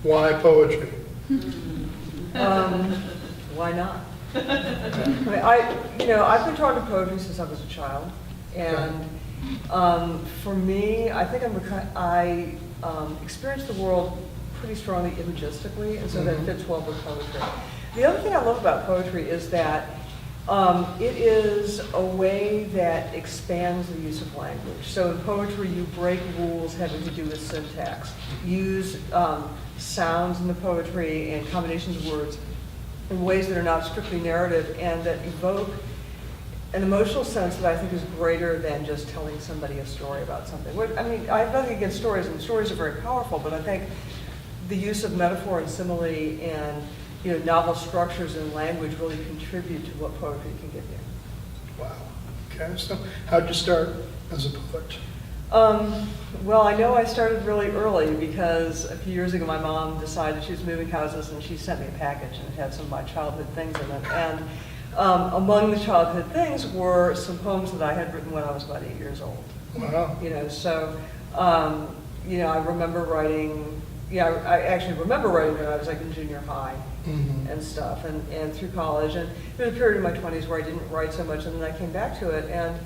Why poetry? Why not? I mean, I've been drawn to poetry since I was a child, and for me, I think I experience the world pretty strongly imagistically, and so that fits well with poetry. The other thing I love about poetry is that it is a way that expands the use of language. So in poetry, you break rules having to do with syntax. Use sounds in the poetry and combinations of words in ways that are not strictly narrative and that evoke an emotional sense that I think is greater than just telling somebody a story about something. I mean, I have nothing against stories, and stories are very powerful, but I think the use of metaphor and simile and novel structures in language really contribute to what poetry can give you. Wow. Okay, so how'd you start as a poet? Well, I know I started really early because a few years ago my mom decided she was moving houses and she sent me a package and it had some of my childhood things in it. And among the childhood things were some poems that I had written when I was about 8 years old. Wow. I remember writing, I actually remember writing when I was like in junior high and stuff and through college. And there was a period in my 20s where I didn't write so much and then I came back to it. And,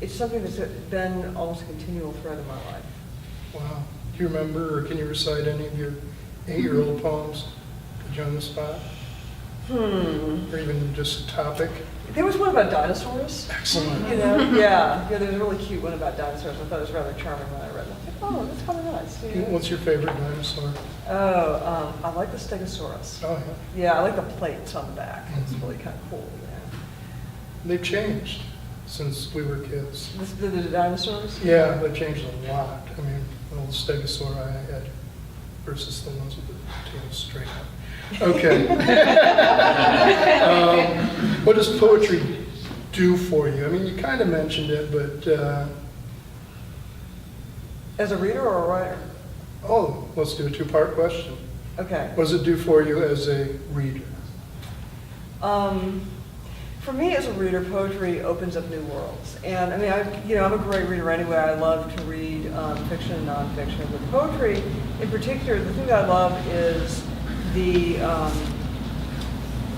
it's something that's been almost a continual thread in my life. Wow. Do you remember, or can you recite any of your 8-year-old poems? Put you on the spot? Or even just a topic? There was one about dinosaurs. Excellent. There's a really cute one about dinosaurs. I thought it was rather charming when I read it. I was like, oh, that's kind of nice. What's your favorite dinosaur? I like the Stegosaurus. Oh, yeah. Yeah, I like the plates on the back. It's really kind of cool. They've changed since we were kids. The dinosaurs? Yeah, they've changed a lot. I mean, the old stegosaur I had versus the ones with the tails straight up. Okay. What does poetry do for you? I mean, you kind of mentioned it, but... As a reader or a writer? Oh, let's do a two-part question. Okay. What does it do for you as a reader? For me as a reader, poetry opens up new worlds. And I mean, I'm a great reader anyway. I love to read fiction and nonfiction. But poetry, in particular, the thing that I love is the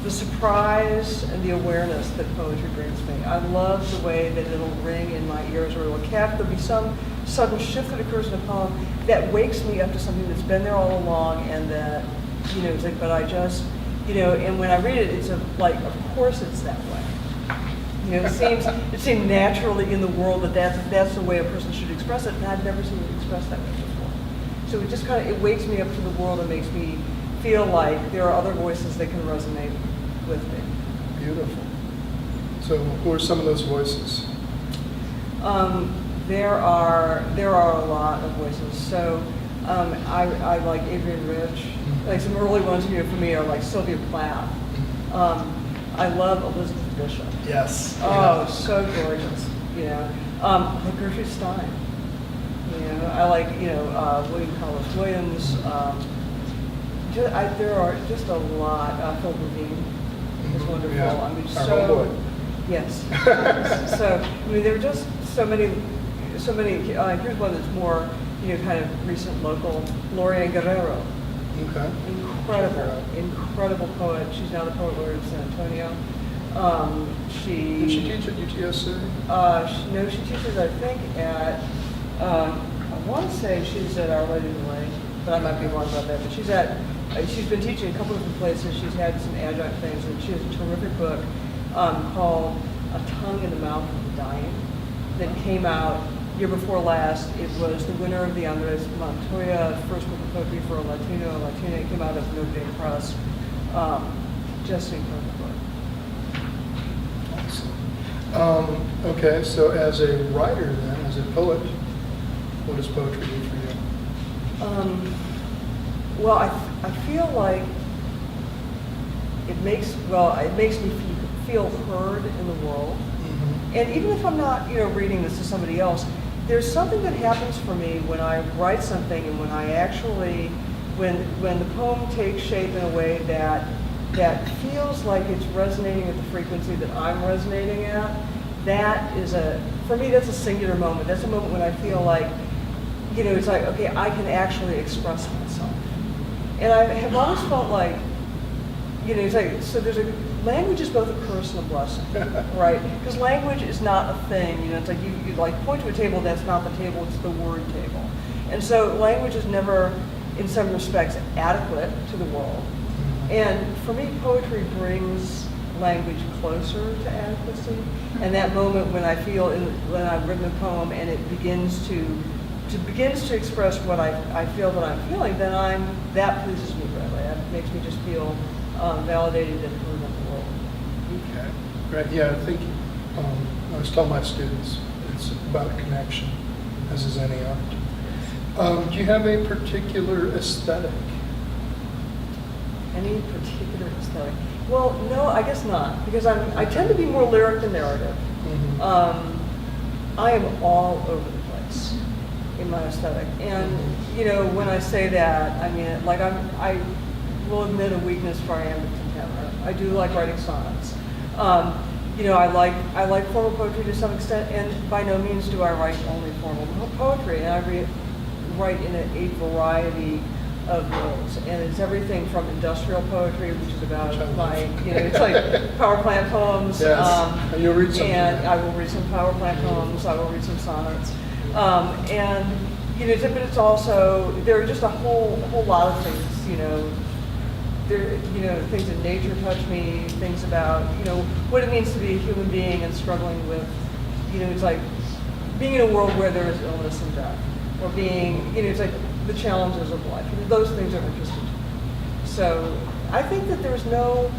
surprise and the awareness that poetry brings me. I love the way that it'll ring in my ears, or there'll be some sudden shift that occurs in a poem that wakes me up to something that's been there all along, and that, it's like, but I just, and when I read it, it's like, of course it's that way. It seems naturally in the world that that's the way a person should express it, and I've never seen it expressed that way before. So it just it wakes me up to the world and makes me feel like there are other voices that can resonate with me. Beautiful. So who are some of those voices? There are a lot of voices. So I like Adrienne Rich. Like some early ones here for me are like Sylvia Plath. I love Elizabeth Bishop. Yes. Oh, so gorgeous. Like Gertrude Stein. I like William Carlos Williams. There are just a lot. Phil Levine is wonderful. Yeah. I mean, Our homeboy. Yes. So I mean, there are just so many. Here's one that's more kind of recent, local. Gloria Guerrero. Okay. Incredible poet. She's now the poet laureate of San Antonio. Did she teach at UTSA? No, she teaches, I think, at, I want to say she's at Our Lady of the Lake, but I might be wrong about that. But she's been teaching a couple of different places. She's had some adjunct things, and she has a terrific book called A Tongue in the Mouth of the Dying that came out year before last. It was the winner of the Andres Montoya First Book of Poetry for a Latina. It came out of Notre Dame Press. Just an incredible book. Awesome. Okay, so as a writer then, as a poet, what does poetry do for you? Well, I feel like it makes me feel heard in the world. And even if I'm not, reading this to somebody else, there's something that happens for me when I write something, and when I actually, when the poem takes shape in a way that feels like it's resonating at the frequency that I'm resonating at. For me, that's a singular moment. That's a moment when I feel like, it's like, okay, I can actually express myself. And I have always felt like, it's like, so language is both a curse and a blessing, right? Because language is not a thing, it's like you like point to a table, that's not the table, it's the word table. And so language is never, in some respects, adequate to the world. And for me, poetry brings language closer to adequacy. And that moment when I feel, when I've written a poem and it begins to express what I feel that I'm feeling, then that pleases me greatly. That makes me just feel validated and heard in the world. Okay, great. Yeah, I think I always tell my students it's about a connection, as is any art. Do you have a particular aesthetic? Any particular aesthetic? Well, no, I guess not, because I tend to be more lyric than narrative. I am all over the place in my aesthetic, and when I say that, I mean like I will admit a weakness for iambic pentameter. I do like writing sonnets. I like formal poetry to some extent, and by no means do I write only formal poetry. And I write in a variety of modes, and it's everything from industrial poetry, which is about it's like power plant poems. Yes. And you'll read some. And I will read some power plant poems. I will read some sonnets. But it's also, there are just a whole lot of things. Things in nature touch me. Things about what it means to be a human being and struggling with, it's like being in a world where there is illness and death, or being, it's like the challenges of life. Those things are interesting to me. So I think that there's no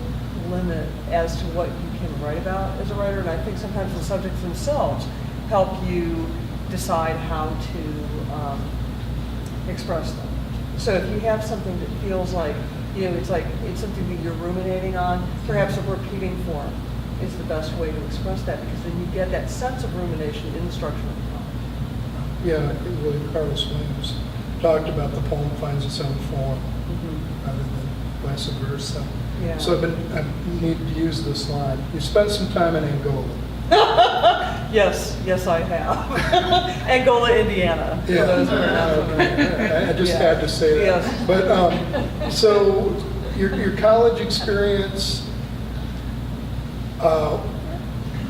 limit as to what you can write about as a writer, and I think sometimes the subjects themselves help you decide how to express them. So if you have something that feels like, it's something that you're ruminating on, perhaps a repeating form is the best way to express that, because then you get that sense of rumination in the structure of the poem. Yeah, I think William Carlos Williams talked about the poem finds its own form rather than vice versa. Yeah. So I need to use this line. You spent some time in Angola. Yes, I have. Angola, Indiana. For those who are not familiar. I just had to say that. Yes. But so your college experience. Well,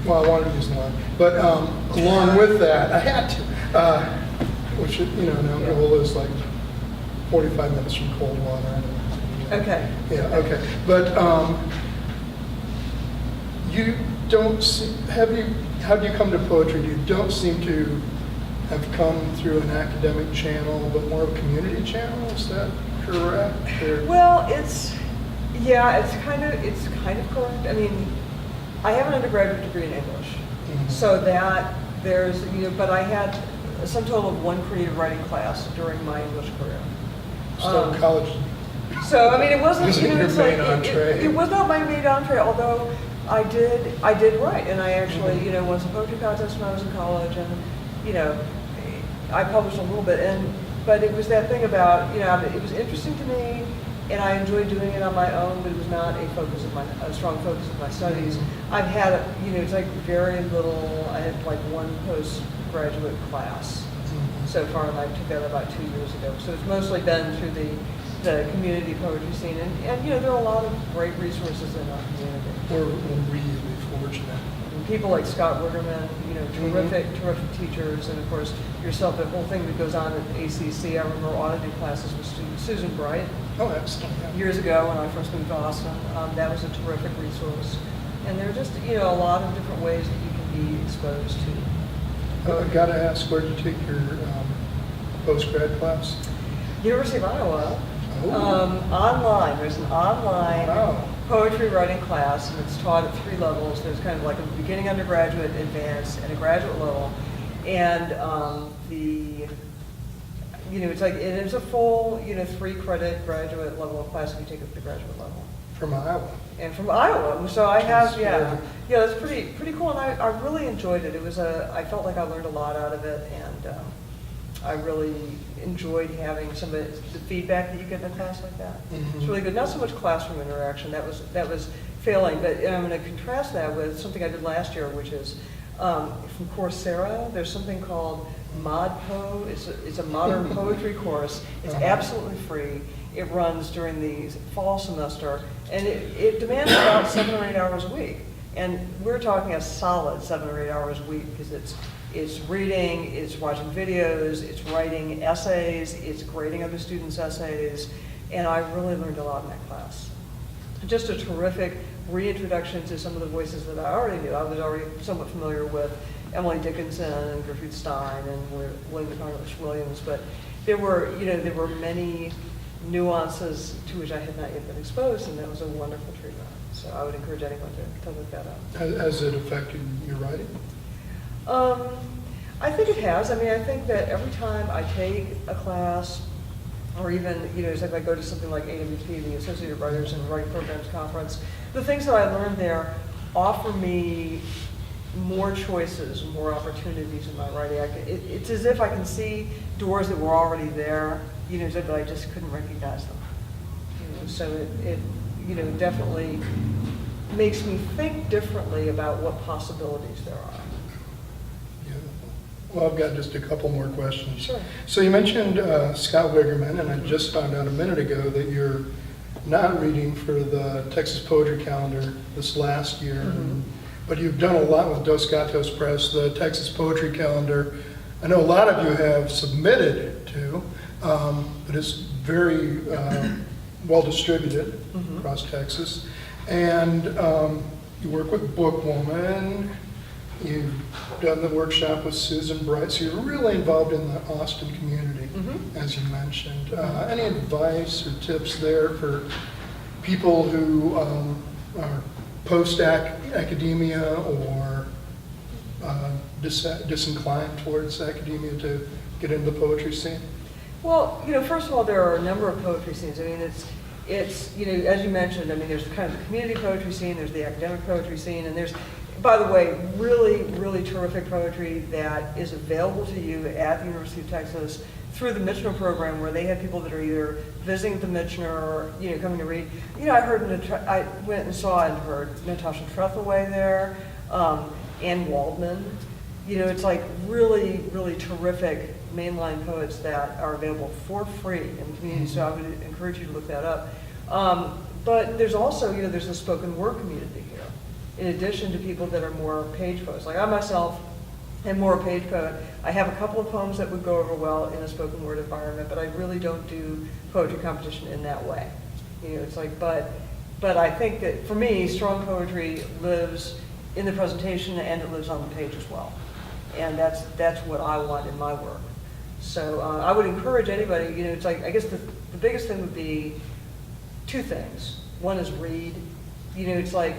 I wanted to use the line, but along with that, I had to. Which Angola is like 45 minutes from cold water. Okay. Yeah. Okay. But you don't see, how do you come to poetry? You don't seem to have come through an academic channel, but more of a community channel. Is that correct? Or? Well, it's kind of correct. I mean, I have an undergraduate degree in English, so that there's but I had a sum total of one creative writing class during my English career. Still college. So I mean, it wasn't Your main entree. It was not my main entree, although I did write, and I actually won some poetry contests when I was in college, and I published a little bit, but it was that thing about it was interesting to me, and I enjoyed doing it on my own, but it was not a strong focus of my studies. I've had it's like very little. I had like one postgraduate class so far, and I took that about 2 years ago. So it's mostly been through the community poetry scene, and there are a lot of great resources in our community. We're really fortunate. And people like Scott Wiggerman, terrific teachers, and of course yourself, the whole thing that goes on at ACC. I remember auditing classes with Susan Bright. Oh, excellent. Yeah. Years ago when I first moved to Austin. That was a terrific resource. And there are just, a lot of different ways that you can be exposed to. I've got to ask, where did you take your post-grad class? University of Iowa. Oh. Online. There's an online Wow. poetry writing class, and it's taught at 3 levels. There's kind of like a beginning undergraduate, advanced, and a graduate level. And it's like, it is a full, 3-credit graduate level of class if you take it at the graduate level. From Iowa. And from Iowa, so I have, That's that's pretty cool, and I really enjoyed it. I felt like I learned a lot out of it, and I really enjoyed having some of the feedback that you get in a class like that. It's really good. Not so much classroom interaction, that was failing, but I'm going to contrast that with something I did last year, which is from Coursera. There's something called ModPo. It's a modern poetry course. It's absolutely free. It runs during the fall semester, and it demands about 7 or 8 hours a week. And we're talking a solid 7 or 8 hours a week, because it's reading, it's watching videos, it's writing essays, it's grading other students' essays, and I really learned a lot in that class. Just a terrific reintroduction to some of the voices that I already knew. I was already somewhat familiar with Emily Dickinson and Gertrude Stein and William McConnell Williams, but there were many nuances to which I had not yet been exposed, and that was a wonderful treatment. So I would encourage anyone to look that up. Has it affected your writing? I think it has. I mean, I think that every time I take a class, or even, it's like I go to something like AWP, the Associated Writers and Writing Programs Conference, the things that I learned there offer me more choices, more opportunities in my writing. It's as if I can see doors that were already there, but I just couldn't recognize them. So it definitely makes me think differently about what possibilities there are. Well, I've got just a couple more questions. Sure. So you mentioned Scott Wigerman, and I just found out a minute ago that you're not reading for the Texas Poetry Calendar this last year, but you've done a lot with Dos Gatos Press, the Texas Poetry Calendar. I know a lot of you have submitted to, but it's very well distributed across Texas. And you work with Bookwoman. You've done the workshop with Susan Bright, so you're really involved in the Austin community, as you mentioned. Any advice or tips there for people who are post-academia or disinclined towards academia to get into the poetry scene? Well, first of all, there are a number of poetry scenes. I mean, it's as you mentioned, I mean, there's kind of the community poetry scene, there's the academic poetry scene, and there's, by the way, really, really terrific poetry that is available to you at the University of Texas through the Michener program, where they have people that are either visiting at the Michener or, coming to read. I went and saw and heard Natasha Trethewey there, Ann Waldman. It's like really, really terrific mainline poets that are available for free in the community, so I would encourage you to look that up. But there's also, there's a spoken word community here, in addition to people that are more page poets. Like I myself am more a page poet. I have a couple of poems that would go over well in a spoken word environment, but I really don't do poetry competition in that way. It's like, but I think that for me, strong poetry lives in the presentation and it lives on the page as well. And that's what I want in my work. So I would encourage anybody, it's like, I guess the biggest thing would be two things. One is read. It's like,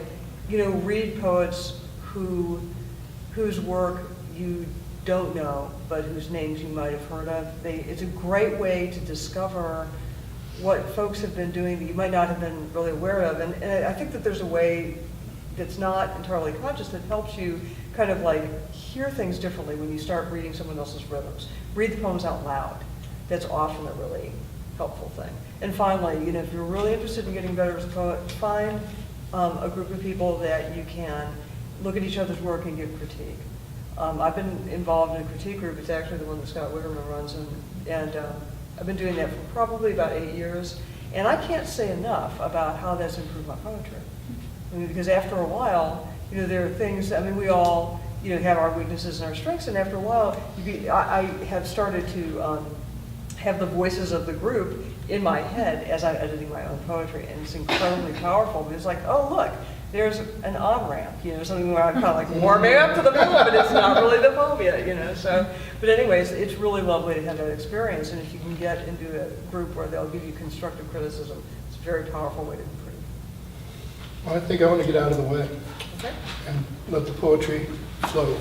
read poets whose work you don't know, but whose names you might have heard of. It's a great way to discover what folks have been doing that you might not have been really aware of. And I think that there's a way that's not entirely conscious that helps you kind of like hear things differently when you start reading someone else's rhythms. Read the poems out loud. That's often a really helpful thing. And finally, if you're really interested in getting better as a poet, find a group of people that you can look at each other's work and give critique. I've been involved in a critique group. It's actually the one that Scott Wigerman runs, and I've been doing that for probably about 8 years. And I can't say enough about how that's improved my poetry. Because after a while, there are things, we all, have our weaknesses and our strengths, and after a while, I have started to have the voices of the group in my head as I'm editing my own poetry, and it's incredibly powerful, because it's like, oh, look, there's an on-ramp, something where I'm kind of like warming up to the poem, but it's not really the poem yet, so. But anyways, it's really lovely to have that experience, and if you can get into a group where they'll give you constructive criticism, it's a very powerful way to improve. Well, I think I want to get out of the way Okay. and let the poetry flow.